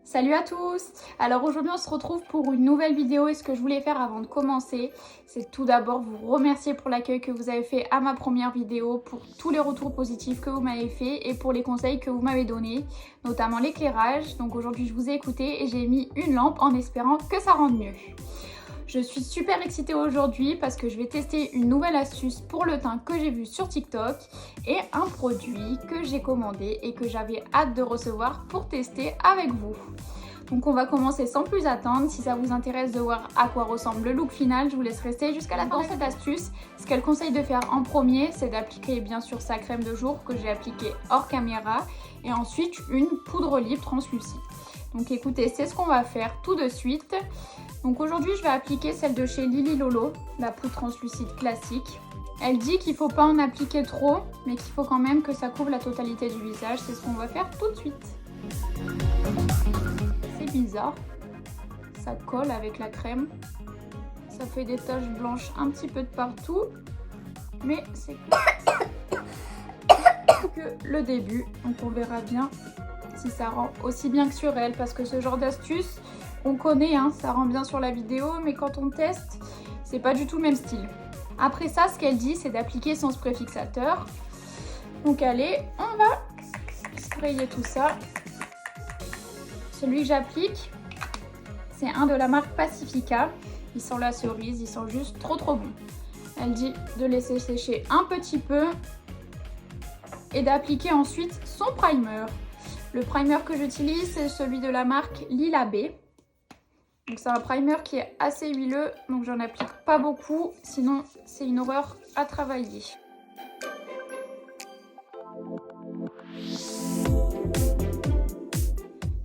Salut à tous! Alors aujourd'hui on se retrouve pour une nouvelle vidéo et ce que je voulais faire avant de commencer, c'est tout d'abord vous remercier pour l'accueil que vous avez fait à ma première vidéo, pour tous les retours positifs que vous m'avez fait et pour les conseils que vous m'avez donnés, notamment l'éclairage. Donc aujourd'hui je vous ai écouté et j'ai mis une lampe en espérant que ça rende mieux. Je suis super excitée aujourd'hui parce que je vais tester une nouvelle astuce pour le teint que j'ai vu sur TikTok et un produit que j'ai commandé et que j'avais hâte de recevoir pour tester avec vous. Donc on va commencer sans plus attendre. Si ça vous intéresse de voir à quoi ressemble le look final, je vous laisse rester jusqu'à la fin de cette astuce. Ce qu'elle conseille de faire en premier, c'est d'appliquer bien sûr sa crème de jour que j'ai appliquée hors caméra et ensuite une poudre libre translucide. Donc écoutez, c'est ce qu'on va faire tout de suite. Donc aujourd'hui, je vais appliquer celle de chez Lily Lolo, la poudre translucide classique. Elle dit qu'il ne faut pas en appliquer trop, mais qu'il faut quand même que ça couvre la totalité du visage. C'est ce qu'on va faire tout de suite. C'est bizarre, ça colle avec la crème. Ça fait des taches blanches un petit peu de partout, mais c'est que le début. Donc on verra bien si ça rend aussi bien que sur elle, parce que ce genre d'astuce, on connaît, hein, ça rend bien sur la vidéo, mais quand on teste, c'est pas du tout le même style. Après ça, ce qu'elle dit, c'est d'appliquer son spray fixateur. Donc allez, on va sprayer tout ça. Celui que j'applique, c'est un de la marque Pacifica. Il sent la cerise, il sent juste trop bon. Elle dit de laisser sécher un petit peu et d'appliquer ensuite son primer. Le primer que j'utilise, c'est celui de la marque Lila B. Donc c'est un primer qui est assez huileux, donc j'en applique pas beaucoup, sinon c'est une horreur à travailler.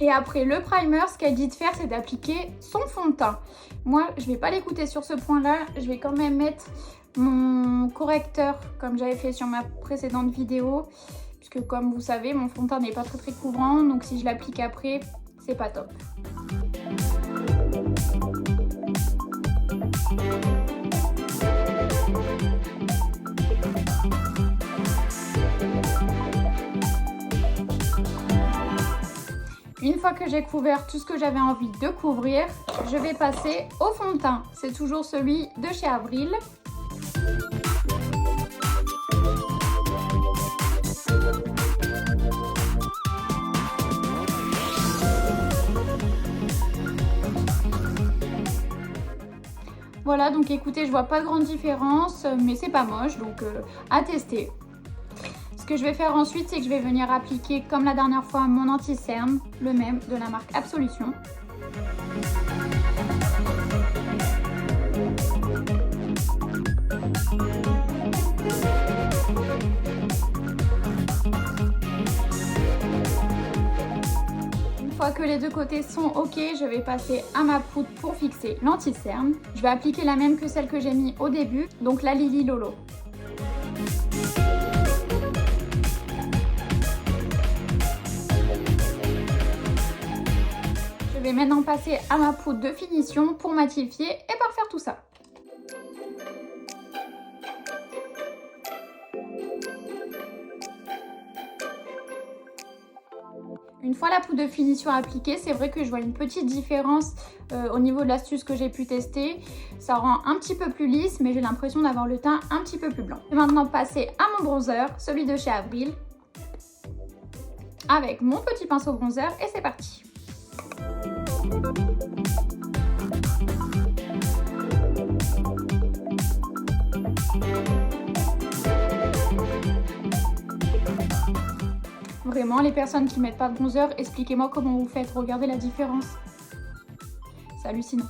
Et après le primer, ce qu'elle dit de faire, c'est d'appliquer son fond de teint. Moi, je vais pas l'écouter sur ce point-là, je vais quand même mettre mon correcteur, comme j'avais fait sur ma précédente vidéo, puisque comme vous savez, mon fond de teint n'est pas très couvrant, donc si je l'applique après, c'est pas top. Une fois que j'ai couvert tout ce que j'avais envie de couvrir, je vais passer au fond de teint. C'est toujours celui de chez Avril. Voilà, donc écoutez, je vois pas de grande différence, mais c'est pas moche, donc à tester. Ce que je vais faire ensuite, c'est que je vais venir appliquer, comme la dernière fois, mon anti-cerne, le même de la marque Absolution. Une fois que les deux côtés sont ok, je vais passer à ma poudre pour fixer l'anti-cerne. Je vais appliquer la même que celle que j'ai mis au début, donc la Lily Lolo. Je vais maintenant passer à ma poudre de finition pour matifier et parfaire tout ça. Une fois la poudre de finition appliquée, c'est vrai que je vois une petite différence au niveau de l'astuce que j'ai pu tester. Ça rend un petit peu plus lisse, mais j'ai l'impression d'avoir le teint un petit peu plus blanc. Je vais maintenant passer à mon bronzer, celui de chez Avril, avec mon petit pinceau bronzer et c'est parti. Vraiment, les personnes qui mettent pas de bronzer, expliquez-moi comment vous faites, regardez la différence. C'est hallucinant.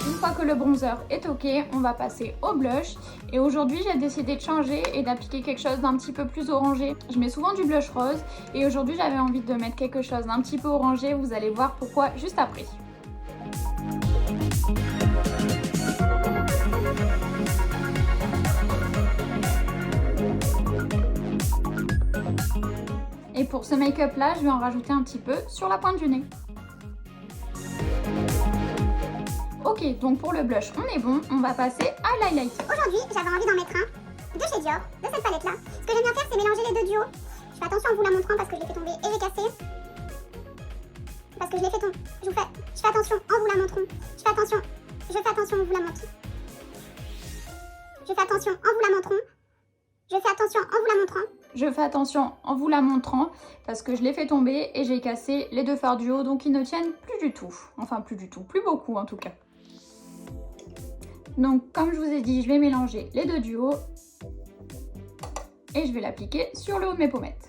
Une fois que le bronzer est ok, on va passer au blush. Et aujourd'hui, j'ai décidé de changer et d'appliquer quelque chose d'un petit peu plus orangé. Je mets souvent du blush rose et aujourd'hui, j'avais envie de mettre quelque chose d'un petit peu orangé. Vous allez voir pourquoi juste après. Et pour ce make-up là, je vais en rajouter un petit peu sur la pointe du nez. Ok, donc pour le blush, on est bon. On va passer à l'highlight. Aujourd'hui, j'avais envie d'en mettre un de chez Dior, de cette palette là. Ce que j'aime bien faire, c'est mélanger les deux duos. Je fais attention en vous la montrant parce que je l'ai fait tomber et j'ai cassé. Parce que je l'ai fait tomber. Je fais attention en vous la montrant. Je fais attention en vous la montrant. Je fais attention en vous la montrant. Je fais attention en vous la montrant. Je fais attention en vous la montrant parce que je l'ai fait tomber et j'ai cassé les deux fards du haut, donc ils ne tiennent plus du tout. Enfin plus du tout, plus beaucoup en tout cas. Donc comme je vous ai dit, je vais mélanger les deux du haut et je vais l'appliquer sur le haut de mes pommettes.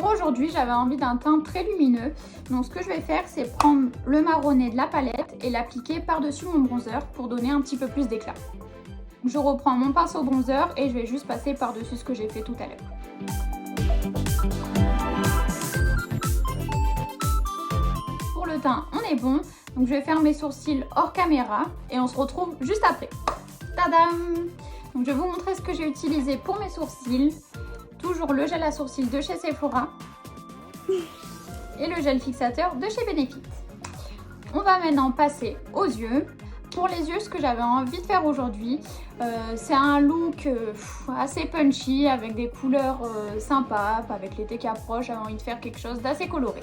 Aujourd'hui, j'avais envie d'un teint très lumineux. Donc ce que je vais faire, c'est prendre le marronné de la palette et l'appliquer par-dessus mon bronzer pour donner un petit peu plus d'éclat. Je reprends mon pinceau bronzer et je vais juste passer par-dessus ce que j'ai fait tout à l'heure. Pour le teint, on est bon. Donc je vais faire mes sourcils hors caméra et on se retrouve juste après. Tadam! Donc je vais vous montrer ce que j'ai utilisé pour mes sourcils. Toujours le gel à sourcils de chez Sephora et le gel fixateur de chez Benefit. On va maintenant passer aux yeux. Pour les yeux, ce que j'avais envie de faire aujourd'hui, c'est un look assez punchy avec des couleurs sympas. Avec l'été qui approche, j'avais envie de faire quelque chose d'assez coloré.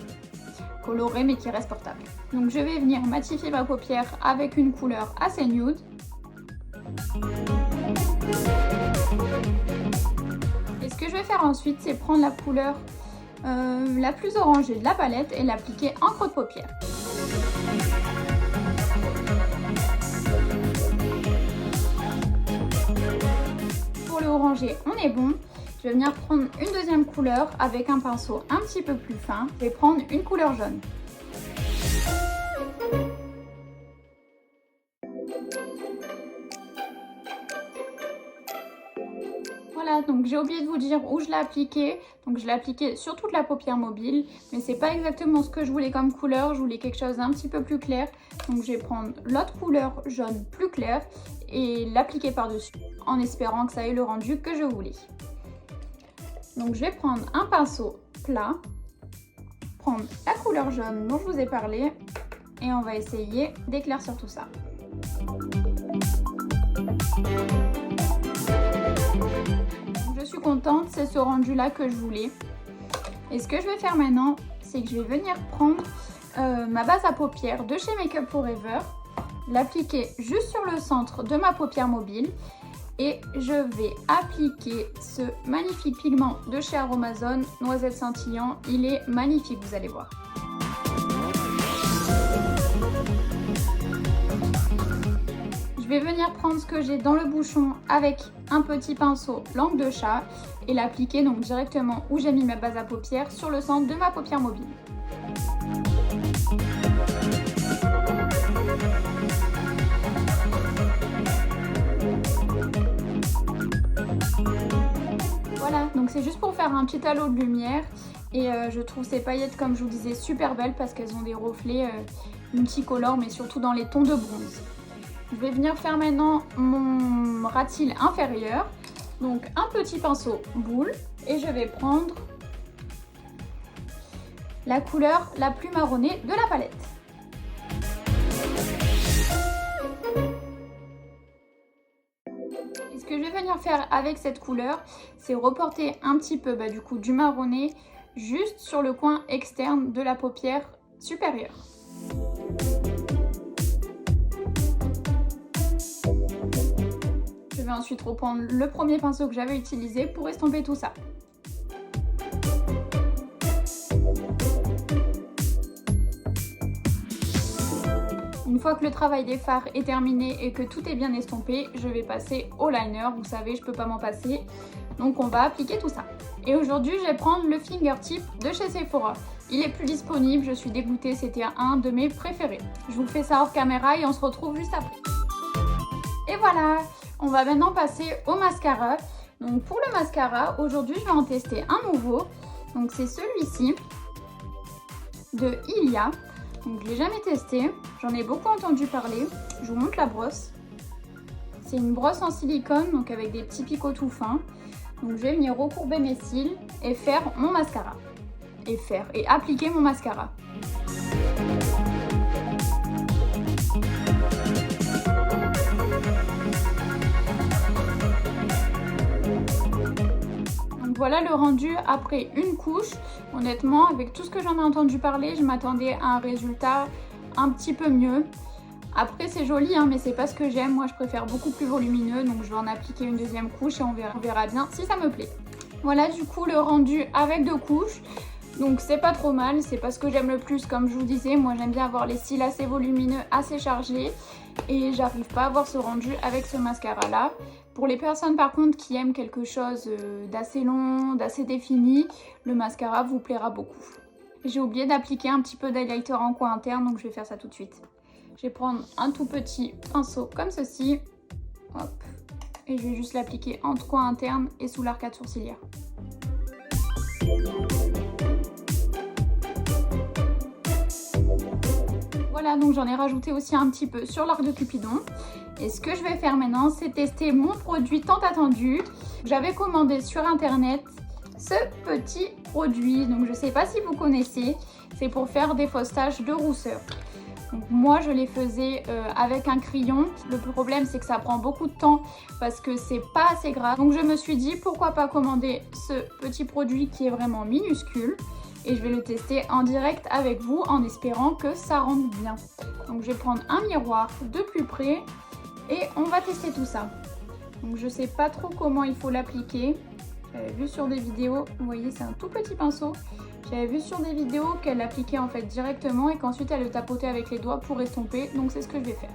Coloré mais qui reste portable. Donc je vais venir matifier ma paupière avec une couleur assez nude. Et ce que je vais faire ensuite, c'est prendre la couleur la plus orangée de la palette et l'appliquer en creux de paupière. Pour le orangé, on est bon. Je vais venir prendre une deuxième couleur avec un pinceau un petit peu plus fin. Je vais prendre une couleur jaune. Voilà, donc j'ai oublié de vous dire où je l'ai appliqué. Donc je l'ai appliqué sur toute la paupière mobile, mais c'est pas exactement ce que je voulais comme couleur. Je voulais quelque chose d'un petit peu plus clair. Donc je vais prendre l'autre couleur jaune plus claire et l'appliquer par-dessus en espérant que ça ait le rendu que je voulais. Donc je vais prendre un pinceau plat, prendre la couleur jaune dont je vous ai parlé et on va essayer d'éclaircir tout ça. Je suis contente, c'est ce rendu là que je voulais. Et ce que je vais faire maintenant, c'est que je vais venir prendre ma base à paupières de chez Make Up Forever, l'appliquer juste sur le centre de ma paupière mobile et je vais appliquer ce magnifique pigment de chez Aromazone, Noisette Scintillant. Il est magnifique, vous allez voir. Je vais venir prendre ce que j'ai dans le bouchon avec un petit pinceau langue de chat et l'appliquer donc directement où j'ai mis ma base à paupières sur le centre de ma paupière mobile. Voilà, donc c'est juste pour faire un petit halo de lumière et je trouve ces paillettes, comme je vous disais, super belles parce qu'elles ont des reflets multicolores mais surtout dans les tons de bronze. Je vais venir faire maintenant mon ras de cils inférieur. Donc un petit pinceau boule et je vais prendre la couleur la plus marronnée de la palette. Et ce que je vais venir faire avec cette couleur, c'est reporter un petit peu du coup du marronné juste sur le coin externe de la paupière supérieure. Je vais ensuite reprendre le premier pinceau que j'avais utilisé pour estomper tout ça. Une fois que le travail des fards est terminé et que tout est bien estompé, je vais passer au liner. Vous savez, je peux pas m'en passer. Donc on va appliquer tout ça. Et aujourd'hui, je vais prendre le Fingertip de chez Sephora. Il est plus disponible, je suis dégoûtée, c'était un de mes préférés. Je vous fais ça hors caméra et on se retrouve juste après. Et voilà! On va maintenant passer au mascara. Donc pour le mascara, aujourd'hui je vais en tester un nouveau. Donc c'est celui-ci de Ilia. Donc je ne l'ai jamais testé. J'en ai beaucoup entendu parler. Je vous montre la brosse. C'est une brosse en silicone, donc avec des petits picots tout fins. Donc je vais venir recourber mes cils et faire mon mascara. Et appliquer mon mascara. Voilà le rendu après une couche. Honnêtement, avec tout ce que j'en ai entendu parler, je m'attendais à un résultat un petit peu mieux. Après c'est joli hein, mais c'est pas ce que j'aime. Moi je préfère beaucoup plus volumineux, donc je vais en appliquer une deuxième couche et on verra bien si ça me plaît. Voilà du coup le rendu avec 2 couches. Donc c'est pas trop mal, c'est pas ce que j'aime le plus comme je vous disais. Moi j'aime bien avoir les cils assez volumineux, assez chargés. Et j'arrive pas à avoir ce rendu avec ce mascara là. Pour les personnes par contre qui aiment quelque chose d'assez long, d'assez défini, le mascara vous plaira beaucoup. J'ai oublié d'appliquer un petit peu d'highlighter en coin interne, donc je vais faire ça tout de suite. Je vais prendre un tout petit pinceau comme ceci. Hop. Et je vais juste l'appliquer entre coin interne et sous l'arcade sourcilière. Voilà, donc j'en ai rajouté aussi un petit peu sur l'arc de Cupidon. Et ce que je vais faire maintenant, c'est tester mon produit tant attendu. J'avais commandé sur internet ce petit produit. Donc je ne sais pas si vous connaissez. C'est pour faire des fausses taches de rousseur. Donc moi je les faisais avec un crayon. Le problème c'est que ça prend beaucoup de temps parce que c'est pas assez gras. Donc je me suis dit pourquoi pas commander ce petit produit qui est vraiment minuscule. Et je vais le tester en direct avec vous en espérant que ça rentre bien. Donc je vais prendre un miroir de plus près et on va tester tout ça. Donc je sais pas trop comment il faut l'appliquer. J'avais vu sur des vidéos, vous voyez c'est un tout petit pinceau. J'avais vu sur des vidéos qu'elle l'appliquait en fait directement et qu'ensuite elle le tapotait avec les doigts pour estomper. Donc c'est ce que je vais faire.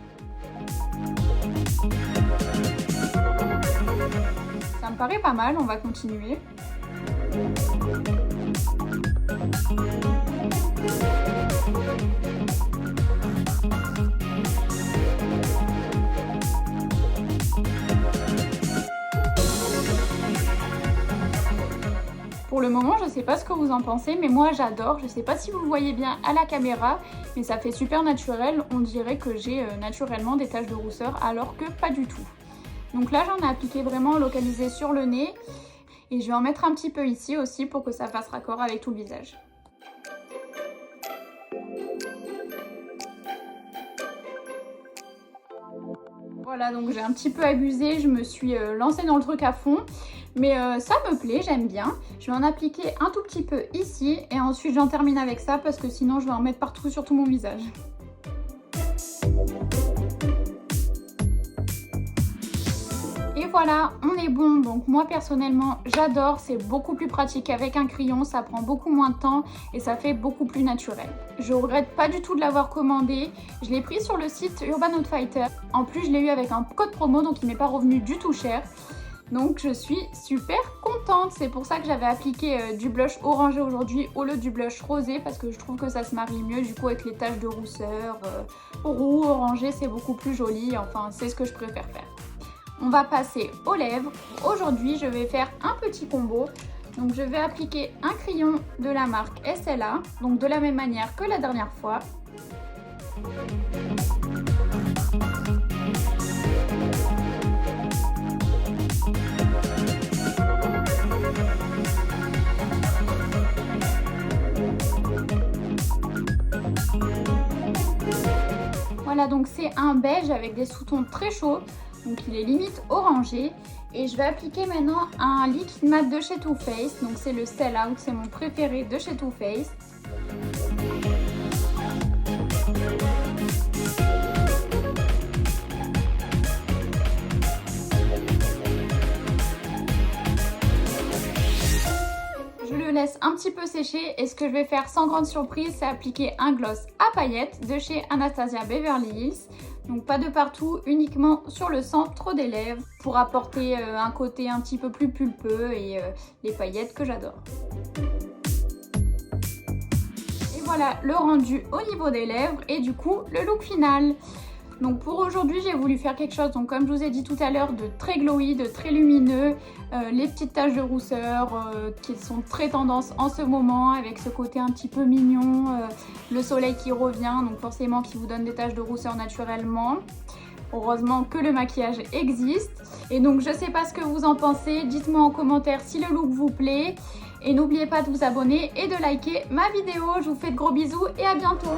Ça me paraît pas mal, on va continuer. Pour le moment, je ne sais pas ce que vous en pensez, mais moi j'adore. Je ne sais pas si vous le voyez bien à la caméra, mais ça fait super naturel. On dirait que j'ai naturellement des taches de rousseur, alors que pas du tout. Donc là, j'en ai appliqué vraiment localisé sur le nez. Et je vais en mettre un petit peu ici aussi pour que ça fasse raccord avec tout le visage. Voilà, donc j'ai un petit peu abusé, je me suis lancée dans le truc à fond. Mais ça me plaît, j'aime bien. Je vais en appliquer un tout petit peu ici et ensuite j'en termine avec ça parce que sinon je vais en mettre partout sur tout mon visage. Et voilà, on est bon. Donc moi personnellement j'adore, c'est beaucoup plus pratique avec un crayon, ça prend beaucoup moins de temps et ça fait beaucoup plus naturel. Je regrette pas du tout de l'avoir commandé, je l'ai pris sur le site Urban Outfitter. En plus je l'ai eu avec un code promo donc il m'est pas revenu du tout cher. Donc je suis super contente, c'est pour ça que j'avais appliqué du blush orangé aujourd'hui au lieu du blush rosé parce que je trouve que ça se marie mieux du coup avec les taches de rousseur, roux, orangé c'est beaucoup plus joli, enfin c'est ce que je préfère faire. On va passer aux lèvres. Aujourd'hui je vais faire un petit combo, donc je vais appliquer un crayon de la marque SLA, donc de la même manière que la dernière fois. Voilà, donc c'est un beige avec des sous-tons très chauds, donc il est limite orangé. Et je vais appliquer maintenant un liquide mat de chez Too Faced, donc c'est le Sell Out, c'est mon préféré de chez Too Faced. Je le laisse un petit peu sécher et ce que je vais faire sans grande surprise, c'est appliquer un gloss à paillettes de chez Anastasia Beverly Hills. Donc pas de partout, uniquement sur le centre des lèvres pour apporter un côté un petit peu plus pulpeux et les paillettes que j'adore. Et voilà le rendu au niveau des lèvres et du coup le look final. Donc pour aujourd'hui j'ai voulu faire quelque chose, donc comme je vous ai dit tout à l'heure, de très glowy, de très lumineux, les petites taches de rousseur qui sont très tendance en ce moment avec ce côté un petit peu mignon, le soleil qui revient donc forcément qui vous donne des taches de rousseur naturellement. Heureusement que le maquillage existe. Et donc je sais pas ce que vous en pensez, dites-moi en commentaire si le look vous plaît. Et n'oubliez pas de vous abonner et de liker ma vidéo. Je vous fais de gros bisous et à bientôt.